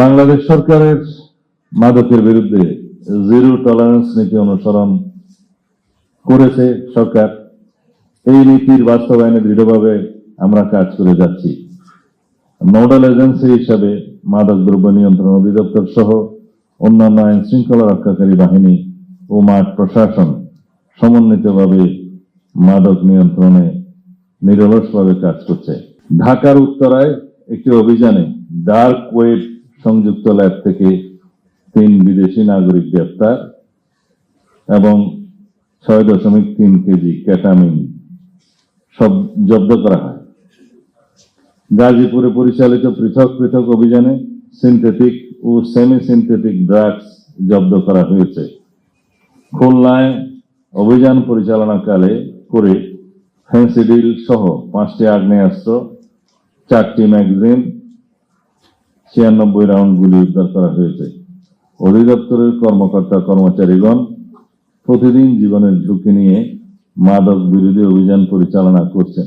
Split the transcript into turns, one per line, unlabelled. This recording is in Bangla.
বাংলাদেশ সরকারের মাদকের বিরুদ্ধে জিরো টলারেন্স নীতি অনুসরণ করেছে সরকার। এই নীতির বাস্তবায়নে দৃঢ়ভাবে আমরা কাজ করে যাচ্ছি। নোডাল এজেন্সি হিসাবে মাদক দ্রব্য নিয়ন্ত্রণ অধিদপ্তর সহ অন্যান্য আইন শৃঙ্খলা রক্ষাকারী বাহিনী ও মাঠ প্রশাসন সমন্বিতভাবে মাদক নিয়ন্ত্রণে নিরলসভাবে কাজ করছে। ঢাকার উত্তরায় একটি অভিযানে ডার্ক ওয়েব সংযুক্ত ল্যাব থেকে 3 বিদেশি নাগরিক গ্রেপ্তার এবং 6.3 কেজি কেটামিন সব জব্দ করা হয়। গাজীপুরে পরিচালিত পৃথক পৃথক অভিযানে সিনথেটিক ও সেমি সিনথেটিক ড্রাগস জব্দ করা হয়েছে। খুলনায় অভিযান পরিচালনাকালে করে ফেন্সিডিল সহ 5টি আগ্নেয়াস্ত্র, 4টি ম্যাগাজিন, 96 রাউন্ড গুলি উদ্ধার করা হয়েছে। অধিদপ্তরের কর্মকর্তা কর্মচারীগণ প্রতিদিন জীবনের ঝুঁকি নিয়ে মাদক বিরোধী অভিযান পরিচালনা করছেন।